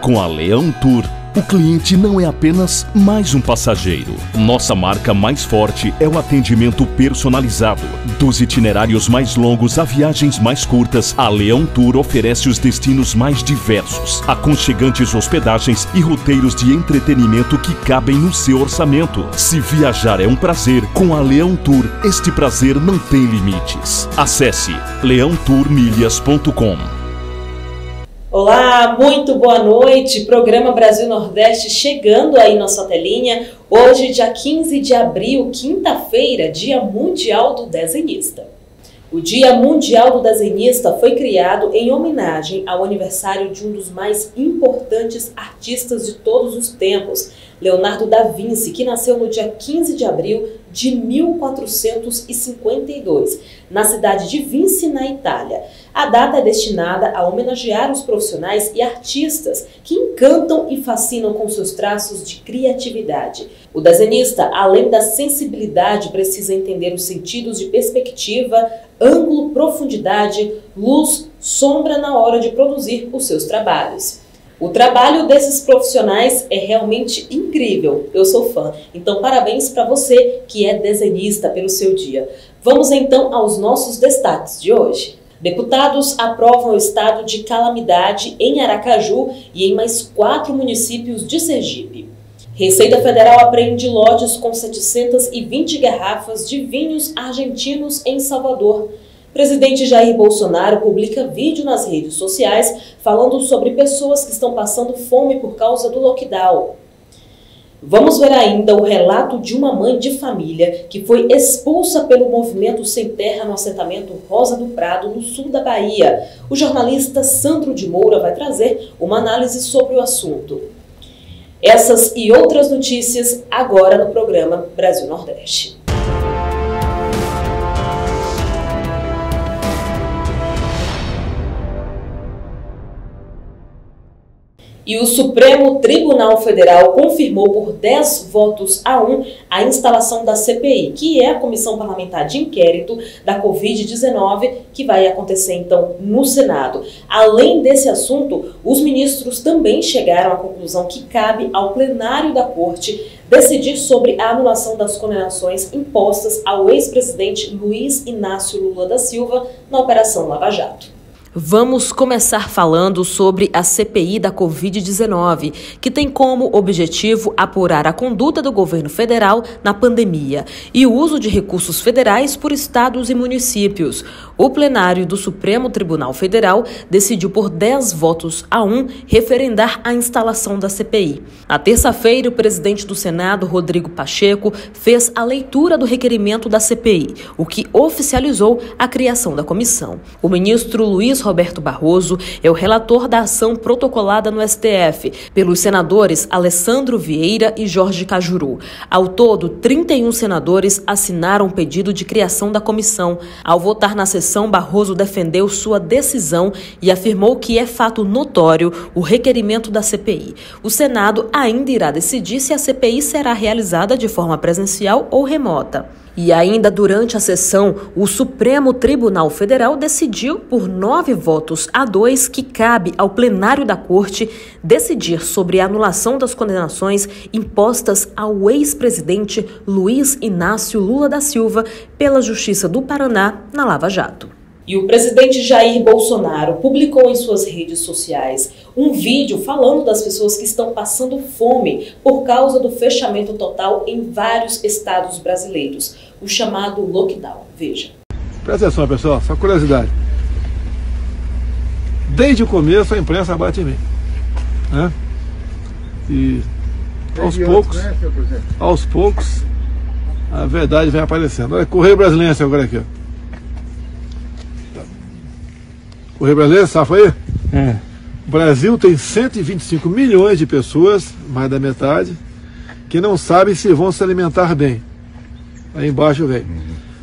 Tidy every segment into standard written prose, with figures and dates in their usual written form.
Com a Leão Tour, o cliente não é apenas mais um passageiro. Nossa marca mais forte é o atendimento personalizado. Dos itinerários mais longos a viagens mais curtas, a Leão Tour oferece os destinos mais diversos, aconchegantes hospedagens e roteiros de entretenimento que cabem no seu orçamento. Se viajar é um prazer, com a Leão Tour, este prazer não tem limites. Acesse leãotourmilhas.com. Olá, muito boa noite, programa Brasil Nordeste chegando aí na sua telinha, hoje dia 15 de abril, quinta-feira, Dia Mundial do Desenhista. O Dia Mundial do Desenhista foi criado em homenagem ao aniversário de um dos mais importantes artistas de todos os tempos, Leonardo da Vinci, que nasceu no dia 15 de abril de 1452, na cidade de Vinci, na Itália. A data é destinada a homenagear os profissionais e artistas que encantam e fascinam com seus traços de criatividade. O desenhista, além da sensibilidade, precisa entender os sentidos de perspectiva, ângulo, profundidade, luz, sombra na hora de produzir os seus trabalhos. O trabalho desses profissionais é realmente incrível, eu sou fã, então parabéns para você que é desenhista pelo seu dia. Vamos então aos nossos destaques de hoje. Deputados aprovam o estado de calamidade em Aracaju e em mais 4 municípios de Sergipe. Receita Federal apreende lotes com 720 garrafas de vinhos argentinos em Salvador. Presidente Jair Bolsonaro publica vídeo nas redes sociais falando sobre pessoas que estão passando fome por causa do lockdown. Vamos ver ainda o relato de uma mãe de família que foi expulsa pelo movimento Sem Terra no assentamento Rosa do Prado, no sul da Bahia. O jornalista Sandro de Moura vai trazer uma análise sobre o assunto. Essas e outras notícias agora no programa Brasil Nordeste. E o Supremo Tribunal Federal confirmou por 10 votos a 1 a instalação da CPI, que é a Comissão Parlamentar de Inquérito da Covid-19, que vai acontecer então no Senado. Além desse assunto, os ministros também chegaram à conclusão que cabe ao plenário da Corte decidir sobre a anulação das condenações impostas ao ex-presidente Luiz Inácio Lula da Silva na Operação Lava Jato. Vamos começar falando sobre a CPI da Covid-19, que tem como objetivo apurar a conduta do governo federal na pandemia e o uso de recursos federais por estados e municípios. O plenário do Supremo Tribunal Federal decidiu por 10 votos a 1 referendar a instalação da CPI. Na terça-feira, o presidente do Senado, Rodrigo Pacheco, fez a leitura do requerimento da CPI, o que oficializou a criação da comissão. O ministro Luiz Roberto Barroso é o relator da ação protocolada no STF pelos senadores Alessandro Vieira e Jorge Cajuru. Ao todo, 31 senadores assinaram o pedido de criação da comissão. Ao votar na sessão, Barroso defendeu sua decisão e afirmou que é fato notório o requerimento da CPI. O Senado ainda irá decidir se a CPI será realizada de forma presencial ou remota. E ainda durante a sessão, o Supremo Tribunal Federal decidiu por 9 votos a 2 que cabe ao plenário da Corte decidir sobre a anulação das condenações impostas ao ex-presidente Luiz Inácio Lula da Silva pela Justiça do Paraná na Lava Jato. E o presidente Jair Bolsonaro publicou em suas redes sociais um vídeo falando das pessoas que estão passando fome por causa do fechamento total em vários estados brasileiros, o chamado lockdown. Veja. Presta atenção, pessoal, só curiosidade. Desde o começo a imprensa bate em mim, né? E aos poucos a verdade vem aparecendo. Olha, Correio Brasiliense agora aqui, ó. Correio Brasileiro, safa aí? O Brasil tem 125 milhões de pessoas, mais da metade, que não sabem se vão se alimentar bem. Aí embaixo vem.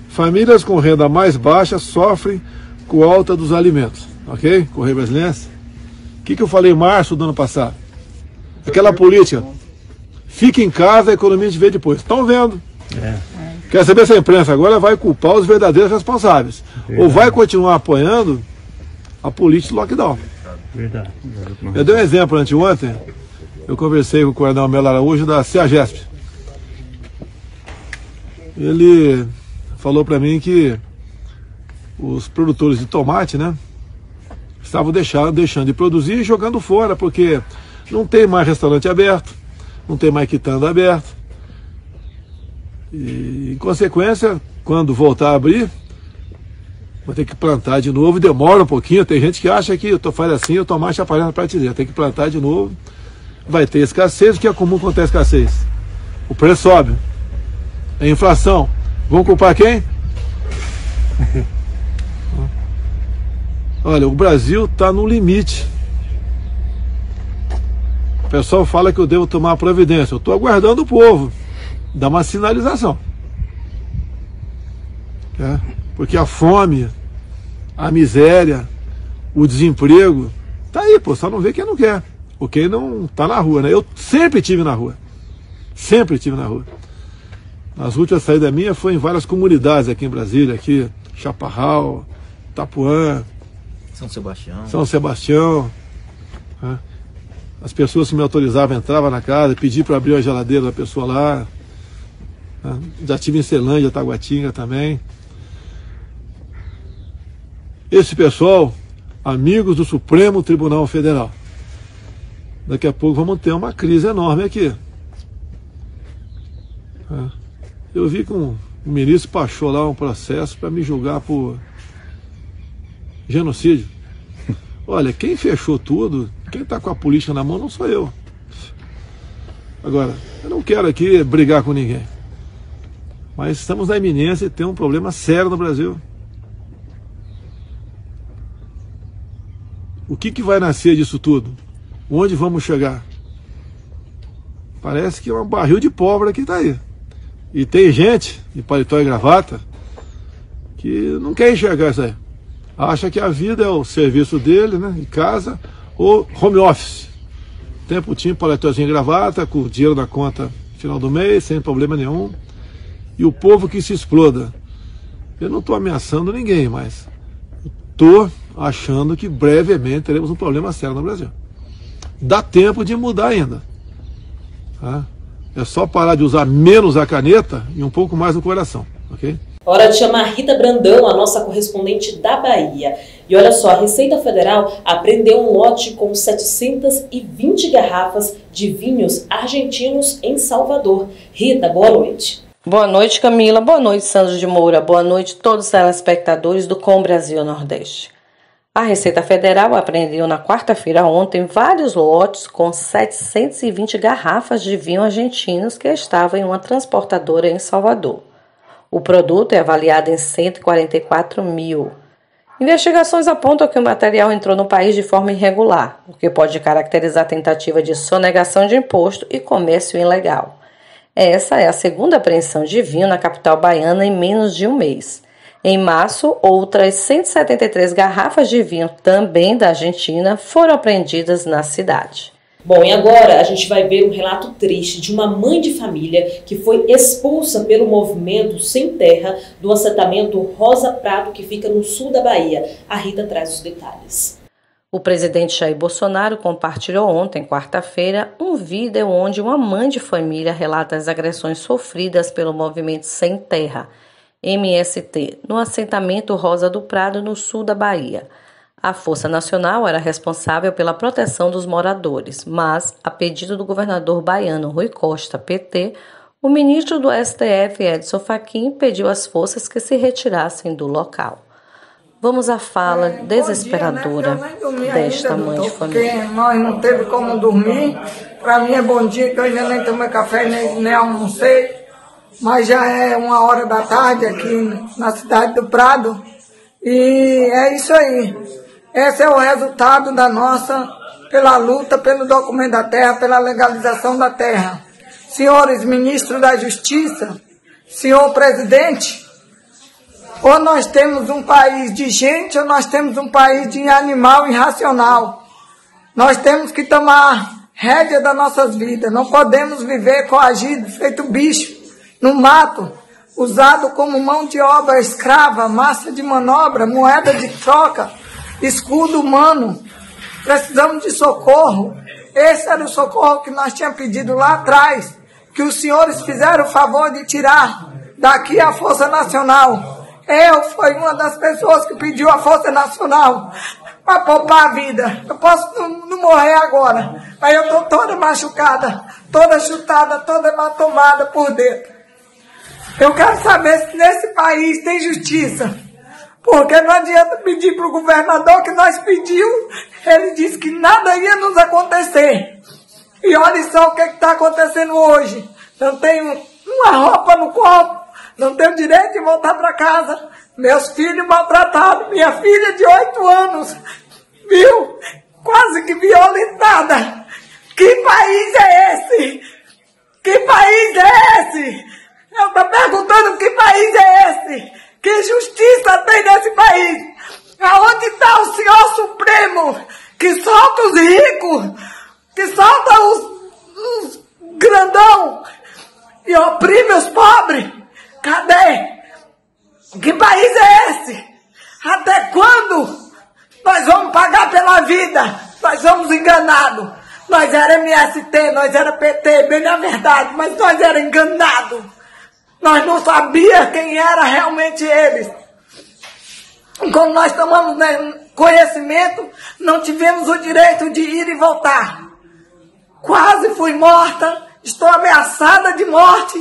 Famílias com renda mais baixa sofrem com a alta dos alimentos. Ok? Correio Brasileiro. O que eu falei em março do ano passado? Aquela política. Fica em casa, a economia a gente vê depois. Estão vendo? Quer saber se a imprensa agora vai culpar os verdadeiros responsáveis? Ou vai continuar apoiando a política do lockdown? Verdade. Eu dei um exemplo anteontem, eu conversei com o Coronel Melo Araújo da CEAGESP. Ele falou para mim que os produtores de tomate, né, estavam deixando de produzir e jogando fora, porque não tem mais restaurante aberto, não tem mais quitanda aberto. E, em consequência, quando voltar a abrir, vai ter que plantar de novo, demora um pouquinho. Tem gente que acha que faz assim, o tomate aparece na prateleira. Tem que plantar de novo, vai ter escassez. O que é comum quando tem escassez? O preço sobe. A inflação. Vão culpar quem? Olha, o Brasil está no limite. O pessoal fala que eu devo tomar providência. Eu estou aguardando o povo dar uma sinalização. Porque a fome, a miséria, o desemprego, tá aí, pô, só não vê quem não quer. Ou quem não tá na rua, né? Eu sempre estive na rua. Sempre estive na rua. As últimas saídas minhas foi em várias comunidades aqui em Brasília, aqui, Chaparral, Itapuã, São Sebastião. Né? As pessoas que me autorizavam entravam na casa, pedi para abrir a geladeira da pessoa lá. Né? Já estive em Celândia, Taguatinga também. Esse pessoal, amigos do Supremo Tribunal Federal. Daqui a pouco vamos ter uma crise enorme aqui. Eu vi que o ministro baixou lá um processo para me julgar por genocídio. Olha, quem fechou tudo, quem está com a política na mão não sou eu. Agora, eu não quero aqui brigar com ninguém. Mas estamos na iminência de ter um problema sério no Brasil. O que vai nascer disso tudo? Onde vamos chegar? Parece que é um barril de pólvora que está aí. E tem gente, de paletó e gravata, que não quer enxergar isso aí. Acha que a vida é o serviço dele, né, em casa, ou home office. Tempo tinha paletózinho e gravata, com o dinheiro na conta no final do mês, sem problema nenhum. E o povo que se exploda. Eu não estou ameaçando ninguém, mas estou achando que brevemente teremos um problema sério no Brasil. Dá tempo de mudar ainda. Tá? É só parar de usar menos a caneta e um pouco mais o coração, ok? Hora de chamar a Rita Brandão, a nossa correspondente da Bahia. E olha só, a Receita Federal apreendeu um lote com 720 garrafas de vinhos argentinos em Salvador. Rita, boa noite. Boa noite, Camila. Boa noite, Sandro de Moura. Boa noite a todos os telespectadores do Com Brasil Nordeste. A Receita Federal apreendeu na quarta-feira ontem vários lotes com 720 garrafas de vinho argentinos que estavam em uma transportadora em Salvador. O produto é avaliado em 144 mil. Investigações apontam que o material entrou no país de forma irregular, o que pode caracterizar tentativa de sonegação de imposto e comércio ilegal. Essa é a segunda apreensão de vinho na capital baiana em menos de um mês. Em março, outras 173 garrafas de vinho, também da Argentina, foram apreendidas na cidade. Bom, e agora a gente vai ver um relato triste de uma mãe de família que foi expulsa pelo movimento Sem Terra do assentamento Rosa Prado, que fica no sul da Bahia. A Rita traz os detalhes. O presidente Jair Bolsonaro compartilhou ontem, quarta-feira, um vídeo onde uma mãe de família relata as agressões sofridas pelo movimento Sem Terra, MST, no assentamento Rosa do Prado, no sul da Bahia. A Força Nacional era responsável pela proteção dos moradores, mas, a pedido do governador baiano Rui Costa, PT, o ministro do STF, Edson Fachin, pediu às forças que se retirassem do local. Vamos à fala desesperadora desta mãe de família. Porque nós não teve como dormir. Para mim é bom dia, que eu ainda nem tomei café, nem almocei. Mas já é 1h da tarde aqui na cidade do Prado. E é isso aí. Esse é o resultado da nossa, pela luta, pelo documento da terra, pela legalização da terra. Senhores ministros da Justiça, senhor presidente, ou nós temos um país de gente ou nós temos um país de animal irracional. Nós temos que tomar rédea das nossas vidas. Não podemos viver coagidos, feito bicho, no mato, usado como mão de obra escrava, massa de manobra, moeda de troca, escudo humano. precisamos de socorro. Esse era o socorro que nós tínhamos pedido lá atrás, que os senhores fizeram o favor de tirar daqui a Força Nacional. Eu fui uma das pessoas que pediu a Força Nacional para poupar a vida. Eu posso não morrer agora, mas eu estou toda machucada, toda chutada, toda hematomada por dentro. Eu quero saber se nesse país tem justiça, porque não adianta pedir para o governador que nós pedimos, ele disse que nada ia nos acontecer. E olha só o que está acontecendo hoje. Não tenho uma roupa no corpo, não tenho direito de voltar para casa. Meus filhos maltratados, minha filha de 8 anos, viu? Quase que violentada. Que país é esse? Que país é esse? Eu estou perguntando que país é esse? Que justiça tem nesse país? Aonde está o Senhor Supremo que solta os ricos, que solta os grandão e oprime os pobres? Cadê? Que país é esse? Até quando nós vamos pagar pela vida? Nós somos enganados. Nós era MST, nós era PT, bem na verdade, mas nós era enganados. Nós não sabíamos quem era realmente eles. Quando nós tomamos conhecimento, não tivemos o direito de ir e voltar. Quase fui morta, estou ameaçada de morte.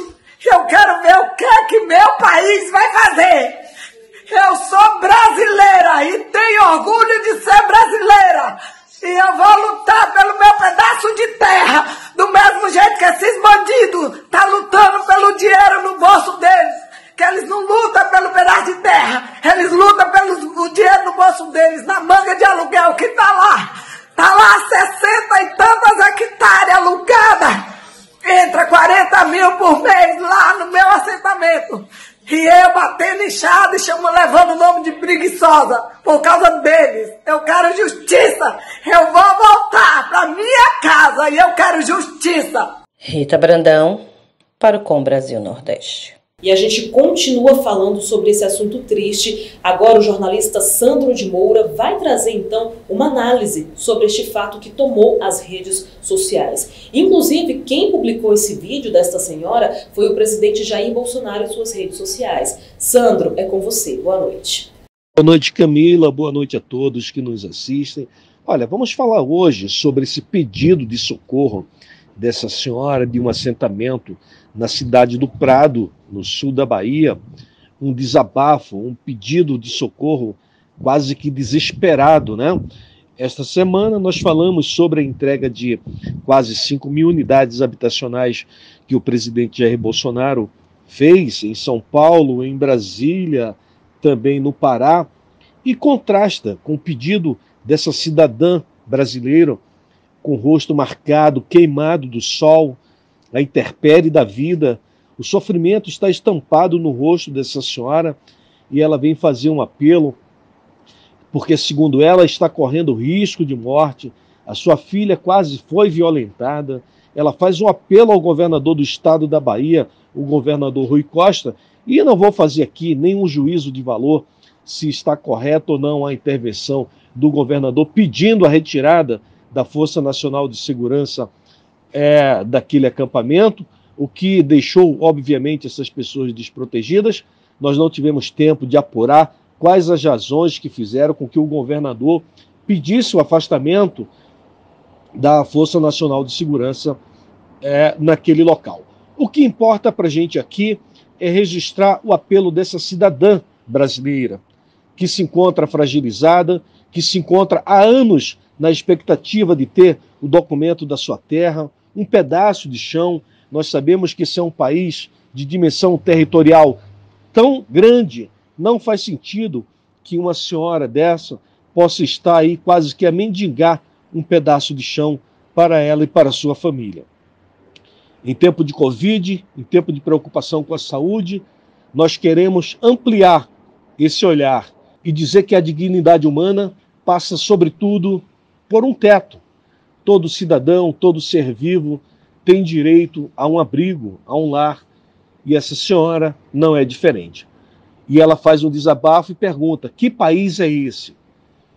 Eu quero ver o que é que meu país vai fazer. Eu sou brasileira e tenho orgulho de ser brasileira. E eu vou lutar pelo meu pedaço de terra, do mesmo jeito que esses bandidos estão lutando pelo dinheiro no bolso deles. Que eles não lutam pelo pedaço de terra, eles lutam pelo dinheiro no bolso deles, na manga de aluguel que está lá. Está lá 60 e tantas hectares alugadas. Entra 40 mil por mês lá no meu assentamento. E eu batendo inchado e levando o nome de preguiçosa por causa deles. Eu quero justiça. Eu vou voltar para minha casa e eu quero justiça. Rita Brandão, para o Com Brasil Nordeste. E a gente continua falando sobre esse assunto triste. Agora o jornalista Sandro de Moura vai trazer então uma análise sobre este fato que tomou as redes sociais. Inclusive, quem publicou esse vídeo desta senhora foi o presidente Jair Bolsonaro em suas redes sociais. Sandro, é com você. Boa noite. Boa noite, Camila. Boa noite a todos que nos assistem. Olha, vamos falar hoje sobre esse pedido de socorro dessa senhora de um assentamento na cidade do Prado, no sul da Bahia, um desabafo, um pedido de socorro quase que desesperado, né? Esta semana nós falamos sobre a entrega de quase 5 mil unidades habitacionais que o presidente Jair Bolsonaro fez em São Paulo, em Brasília, também no Pará, e contrasta com o pedido dessa cidadã brasileira com o rosto marcado, queimado do sol, a intempérie da vida. O sofrimento está estampado no rosto dessa senhora e ela vem fazer um apelo, porque, segundo ela, está correndo risco de morte, a sua filha quase foi violentada. Ela faz um apelo ao governador do estado da Bahia, o governador Rui Costa, e não vou fazer aqui nenhum juízo de valor se está correto ou não a intervenção do governador pedindo a retirada da Força Nacional de Segurança daquele acampamento, o que deixou, obviamente, essas pessoas desprotegidas. Nós não tivemos tempo de apurar quais as razões que fizeram com que o governador pedisse o afastamento da Força Nacional de Segurança naquele local. O que importa para a gente aqui é registrar o apelo dessa cidadã brasileira, que se encontra fragilizada, que se encontra há anos na expectativa de ter o documento da sua terra, um pedaço de chão. Nós sabemos que esse é um país de dimensão territorial tão grande, não faz sentido que uma senhora dessa possa estar aí quase que a mendigar um pedaço de chão para ela e para a sua família. Em tempo de Covid, em tempo de preocupação com a saúde, nós queremos ampliar esse olhar e dizer que a dignidade humana passa, sobretudo, por um teto. Todo cidadão, todo ser vivo tem direito a um abrigo, a um lar, e essa senhora não é diferente. E ela faz um desabafo e pergunta: que país é esse?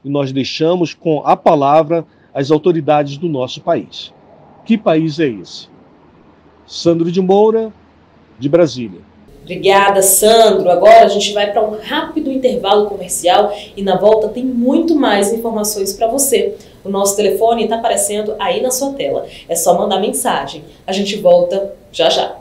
E nós deixamos com a palavra as autoridades do nosso país. Que país é esse? Sandro de Moura, de Brasília. Obrigada, Sandro. Agora a gente vai para um rápido intervalo comercial e na volta tem muito mais informações para você. O nosso telefone está aparecendo aí na sua tela. É só mandar mensagem. A gente volta já já.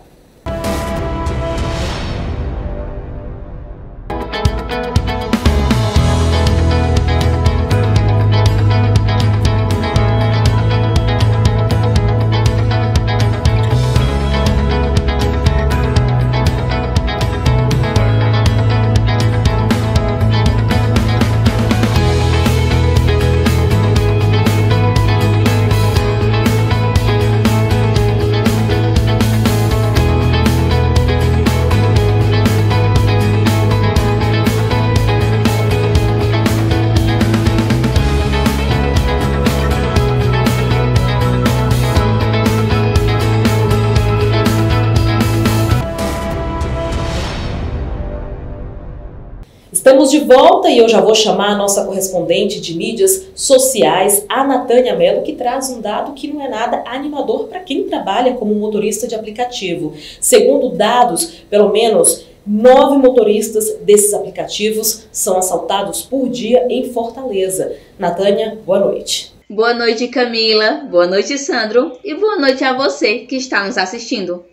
Estamos de volta e eu já vou chamar a nossa correspondente de mídias sociais, a Natânia Mello, que traz um dado que não é nada animador para quem trabalha como motorista de aplicativo. Segundo dados, pelo menos 9 motoristas desses aplicativos são assaltados por dia em Fortaleza. Natânia, boa noite. Boa noite, Camila. Boa noite, Sandro. E boa noite a você que está nos assistindo.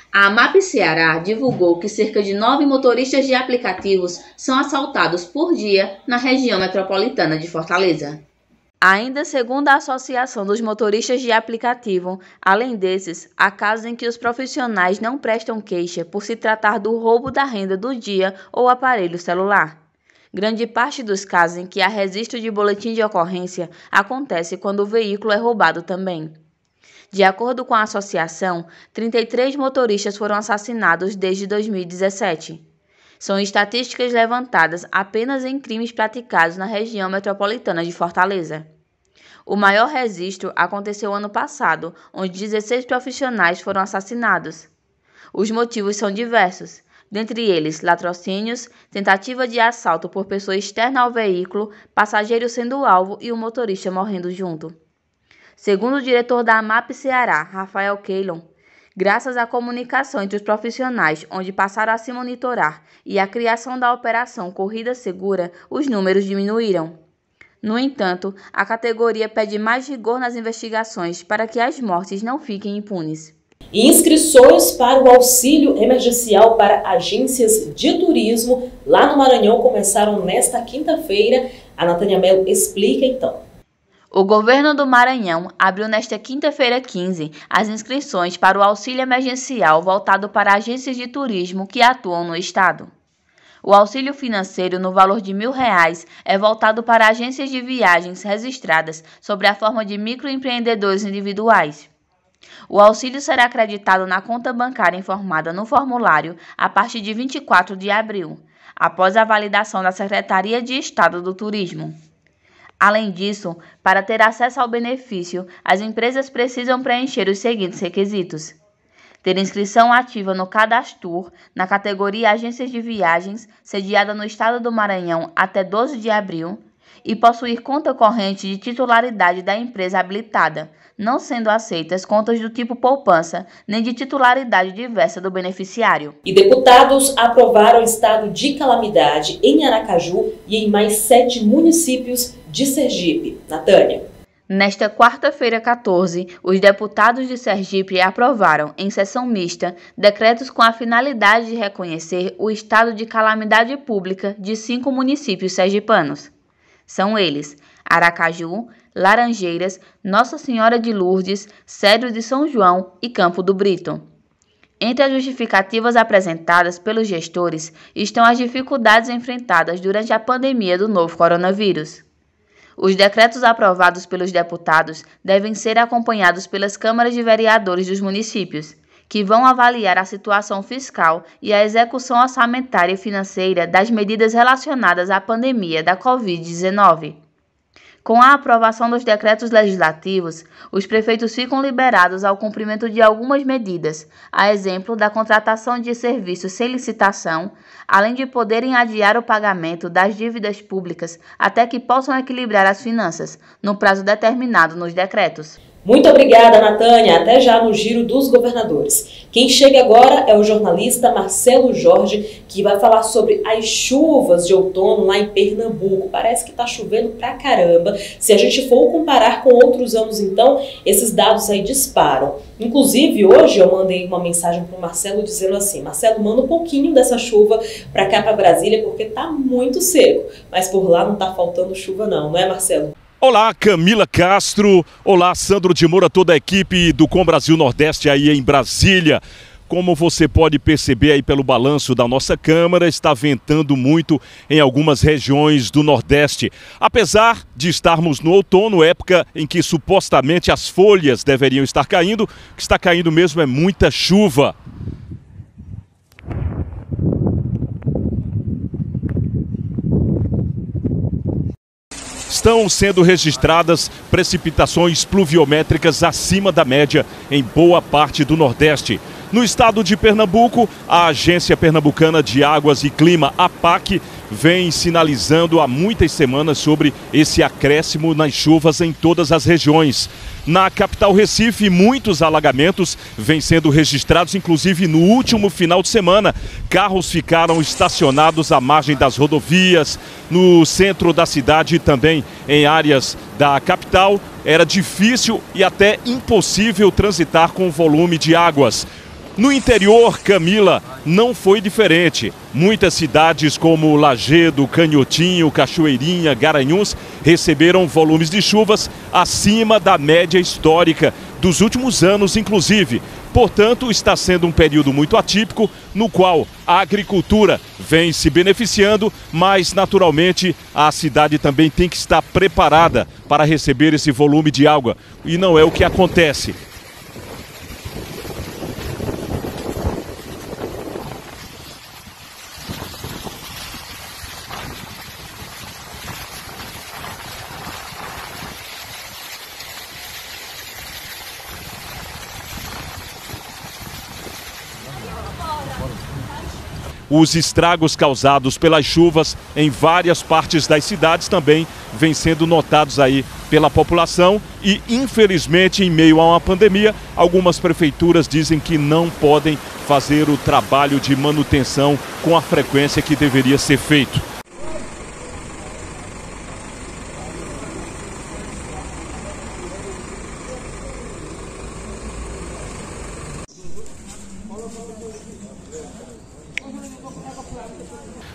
A AMAP Ceará divulgou que cerca de 9 motoristas de aplicativos são assaltados por dia na região metropolitana de Fortaleza. Ainda segundo a Associação dos Motoristas de Aplicativo, além desses, há casos em que os profissionais não prestam queixa por se tratar do roubo da renda do dia ou aparelho celular. Grande parte dos casos em que há registro de boletim de ocorrência acontece quando o veículo é roubado também. De acordo com a associação, 33 motoristas foram assassinados desde 2017. São estatísticas levantadas apenas em crimes praticados na região metropolitana de Fortaleza. O maior registro aconteceu ano passado, onde 16 profissionais foram assassinados. Os motivos são diversos, dentre eles latrocínios, tentativa de assalto por pessoa externa ao veículo, passageiro sendo alvo e o motorista morrendo junto. Segundo o diretor da AMAP Ceará, Rafael Keilon, graças à comunicação entre os profissionais, onde passaram a se monitorar, e à criação da operação Corrida Segura, os números diminuíram. No entanto, a categoria pede mais rigor nas investigações para que as mortes não fiquem impunes. Inscrições para o auxílio emergencial para agências de turismo lá no Maranhão começaram nesta quinta-feira. A Natânia Mello explica então. O governo do Maranhão abriu nesta quinta-feira 15 as inscrições para o auxílio emergencial voltado para agências de turismo que atuam no estado. O auxílio financeiro no valor de R$1.000 é voltado para agências de viagens registradas sob a forma de microempreendedores individuais. O auxílio será acreditado na conta bancária informada no formulário a partir de 24 de abril, após a validação da Secretaria de Estado do Turismo. Além disso, para ter acesso ao benefício, as empresas precisam preencher os seguintes requisitos: ter inscrição ativa no Cadastur, na categoria Agências de Viagens, sediada no estado do Maranhão até 12 de abril, e possuir conta corrente de titularidade da empresa habilitada, não sendo aceitas contas do tipo poupança, nem de titularidade diversa do beneficiário. E deputados aprovaram o estado de calamidade em Aracaju e em mais 7 municípios de Sergipe. Natânia. Nesta quarta-feira 14, os deputados de Sergipe aprovaram, em sessão mista, decretos com a finalidade de reconhecer o estado de calamidade pública de 5 municípios sergipanos. São eles Aracaju, Laranjeiras, Nossa Senhora de Lourdes, Cedro de São João e Campo do Brito. Entre as justificativas apresentadas pelos gestores estão as dificuldades enfrentadas durante a pandemia do novo coronavírus. Os decretos aprovados pelos deputados devem ser acompanhados pelas câmaras de vereadores dos municípios, que vão avaliar a situação fiscal e a execução orçamentária e financeira das medidas relacionadas à pandemia da Covid-19. Com a aprovação dos decretos legislativos, os prefeitos ficam liberados ao cumprimento de algumas medidas, a exemplo da contratação de serviços sem licitação, além de poderem adiar o pagamento das dívidas públicas até que possam equilibrar as finanças, no prazo determinado nos decretos. Muito obrigada, Natânia. Até já no Giro dos Governadores. Quem chega agora é o jornalista Marcelo Jorge, que vai falar sobre as chuvas de outono lá em Pernambuco. Parece que está chovendo pra caramba. Se a gente for comparar com outros anos, então, esses dados aí disparam. Inclusive, hoje eu mandei uma mensagem para o Marcelo dizendo assim: Marcelo, manda um pouquinho dessa chuva para cá, para Brasília, porque tá muito seco. Mas por lá não tá faltando chuva não é, Marcelo? Olá, Camila Castro. Olá, Sandro de Moura, toda a equipe do Com Brasil Nordeste aí em Brasília. Como você pode perceber aí pelo balanço da nossa câmera, está ventando muito em algumas regiões do Nordeste. Apesar de estarmos no outono, época em que supostamente as folhas deveriam estar caindo, o que está caindo mesmo é muita chuva. Estão sendo registradas precipitações pluviométricas acima da média em boa parte do Nordeste. No estado de Pernambuco, a Agência Pernambucana de Águas e Clima, APAC, vem sinalizando há muitas semanas sobre esse acréscimo nas chuvas em todas as regiões. Na capital Recife, muitos alagamentos vêm sendo registrados, inclusive no último final de semana. Carros ficaram estacionados à margem das rodovias, no centro da cidade e também em áreas da capital. Era difícil e até impossível transitar com o volume de águas. No interior, Camila, não foi diferente. Muitas cidades como Lajedo, Canhotinho, Cachoeirinha, Garanhuns receberam volumes de chuvas acima da média histórica dos últimos anos, inclusive. Portanto, está sendo um período muito atípico, no qual a agricultura vem se beneficiando, mas naturalmente a cidade também tem que estar preparada para receber esse volume de água. E não é o que acontece. Os estragos causados pelas chuvas em várias partes das cidades também vêm sendo notados aí pela população e, infelizmente, em meio a uma pandemia, algumas prefeituras dizem que não podem fazer o trabalho de manutenção com a frequência que deveria ser feito.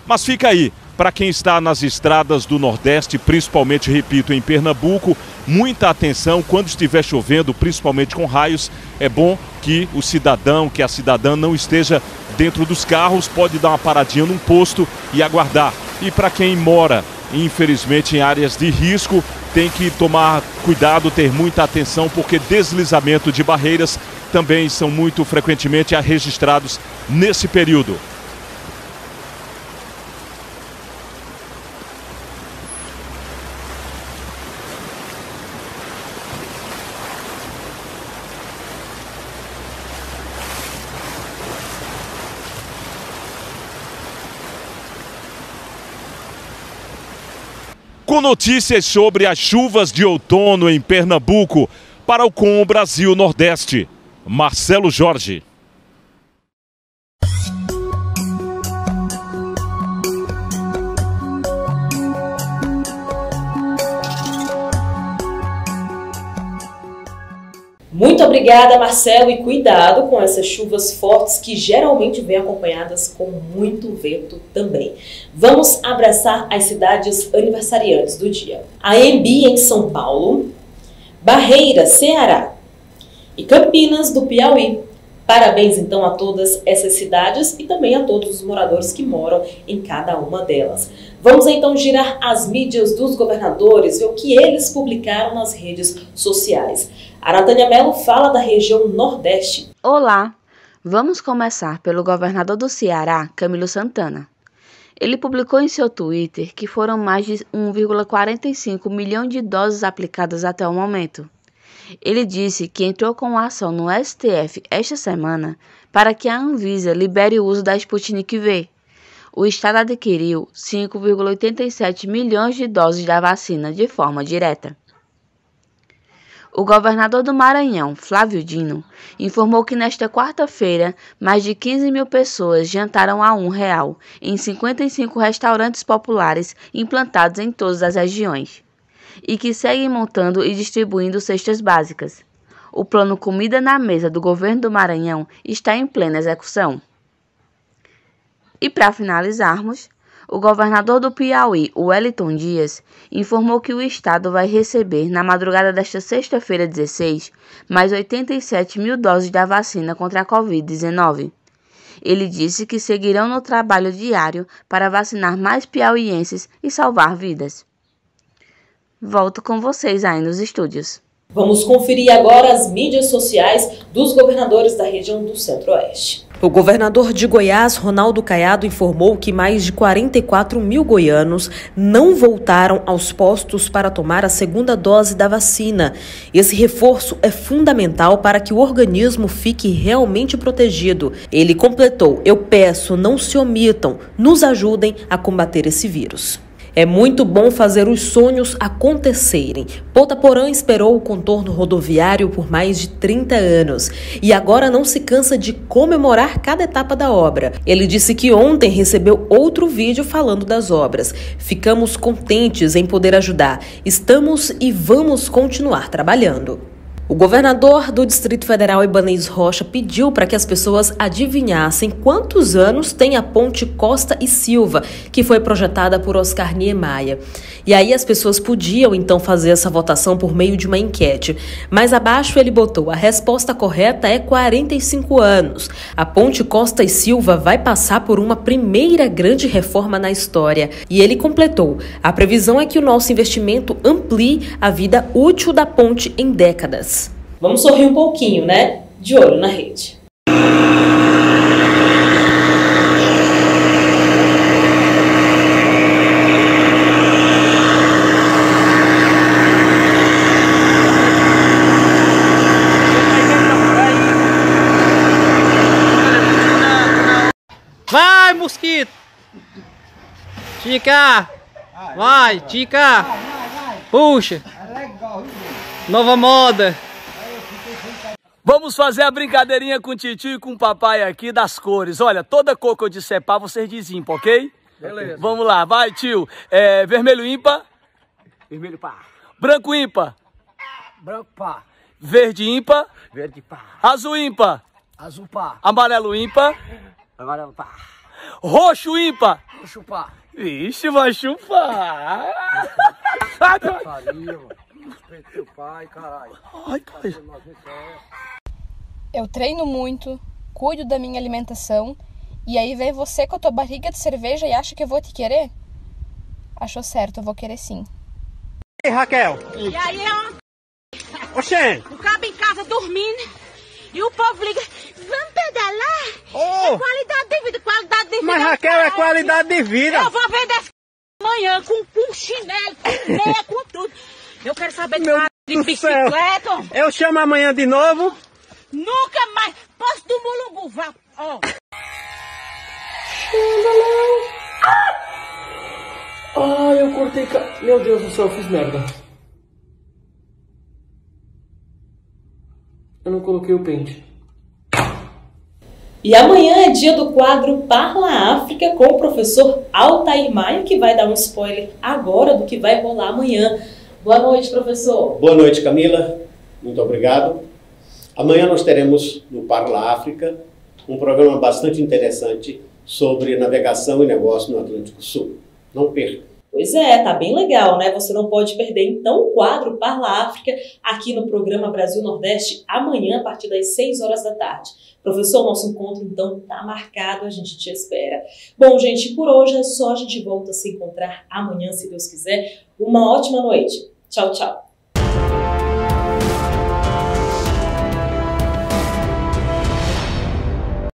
Mas fica aí, para quem está nas estradas do Nordeste, principalmente, repito, em Pernambuco, muita atenção quando estiver chovendo, principalmente com raios. É bom que o cidadão, que a cidadã não esteja dentro dos carros, pode dar uma paradinha num posto e aguardar. E para quem mora, infelizmente, em áreas de risco, tem que tomar cuidado, ter muita atenção, porque deslizamento de barreiras também são muito frequentemente registrados nesse período. Com notícias sobre as chuvas de outono em Pernambuco, para o Com Brasil Nordeste, Marcelo Jorge. Muito obrigada, Marcelo, e cuidado com essas chuvas fortes que geralmente vêm acompanhadas com muito vento também. Vamos abraçar as cidades aniversariantes do dia. A Embi, em São Paulo, Barreira, Ceará e Campinas, do Piauí. Parabéns, então, a todas essas cidades e também a todos os moradores que moram em cada uma delas. Vamos, então, girar as mídias dos governadores, ver o que eles publicaram nas redes sociais. A Natânia Mello fala da região Nordeste. Olá! Vamos começar pelo governador do Ceará, Camilo Santana. Ele publicou em seu Twitter que foram mais de 1,45 milhão de doses aplicadas até o momento. Ele disse que entrou com a ação no STF esta semana para que a Anvisa libere o uso da Sputnik V. O estado adquiriu 5,87 milhões de doses da vacina de forma direta. O governador do Maranhão, Flávio Dino, informou que nesta quarta-feira, mais de 15 mil pessoas jantaram a R$1 em 55 restaurantes populares implantados em todas as regiões, e que seguem montando e distribuindo cestas básicas. O plano Comida na Mesa do governo do Maranhão está em plena execução. E para finalizarmos, o governador do Piauí, Wellington Dias, informou que o estado vai receber, na madrugada desta sexta-feira 16, mais 87 mil doses da vacina contra a Covid-19. Ele disse que seguirão no trabalho diário para vacinar mais piauienses e salvar vidas. Volto com vocês aí nos estúdios. Vamos conferir agora as mídias sociais dos governadores da região do Centro-Oeste. O governador de Goiás, Ronaldo Caiado, informou que mais de 44 mil goianos não voltaram aos postos para tomar a segunda dose da vacina. Esse reforço é fundamental para que o organismo fique realmente protegido. Ele completou: eu peço, não se omitam, nos ajudem a combater esse vírus. É muito bom fazer os sonhos acontecerem. Ponta Porã esperou o contorno rodoviário por mais de 30 anos e agora não se cansa de comemorar cada etapa da obra. Ele disse que ontem recebeu outro vídeo falando das obras. Ficamos contentes em poder ajudar. Estamos e vamos continuar trabalhando. O governador do Distrito Federal, Ibanez Rocha, pediu para que as pessoas adivinhassem quantos anos tem a ponte Costa e Silva, que foi projetada por Oscar Niemeyer. E aí as pessoas podiam, então, fazer essa votação por meio de uma enquete. Mais abaixo ele botou: a resposta correta é 45 anos. A ponte Costa e Silva vai passar por uma primeira grande reforma na história. E ele completou: a previsão é que o nosso investimento amplie a vida útil da ponte em décadas. Vamos sorrir um pouquinho, né? De olho na rede. Vai, mosquito! Tica! Vai, tica! Puxa! Nova moda! Vamos fazer a brincadeirinha com o titio e com o papai aqui das cores. Olha, toda cor que eu disser pá, vocês dizem ímpar, ok? Beleza. Vamos lá, vai, tio. Vermelho ímpar. Vermelho pá. Branco ímpar. Branco pá. Verde ímpar. Verde pá. Azul ímpar. Azul pá. Amarelo ímpar. Amarelo pá. Roxo ímpar. Roxo pá. Ixi, vai chupar. Respeita teu pai, caralho. Ai, cara. Eu treino muito, cuido da minha alimentação, e aí vem você com a tua barriga de cerveja e acha que eu vou te querer? Achou certo, eu vou querer sim. Ei, Raquel. E aí é uma... Oxê. O cabo em casa dormindo e o povo liga, vamos pedalar? Oh. É qualidade de vida, qualidade de vida. Mas Raquel, é qualidade de vida. Eu vou vender essa amanhã com chinelo, com meia, com tudo. Eu quero saber de bicicleta. Eu chamo amanhã de novo. Nunca mais. Posso do Mulungu, vá. Ó. Ah, eu cortei... Meu Deus do céu, eu fiz merda. Eu não coloquei o pente. E amanhã é dia do quadro Parla África com o professor Altair Maia, que vai dar um spoiler agora do que vai rolar amanhã. Boa noite, professor. Boa noite, Camila. Muito obrigado. Amanhã nós teremos no Parla África um programa bastante interessante sobre navegação e negócio no Atlântico Sul. Não perca. Pois é, tá bem legal, né? Você não pode perder, então, o quadro Parla África aqui no programa Brasil Nordeste amanhã, a partir das 6 horas da tarde. Professor, nosso encontro, então, tá marcado, a gente te espera. Bom, gente, por hoje é só, a gente volta a se encontrar amanhã, se Deus quiser. Uma ótima noite. Tchau, tchau.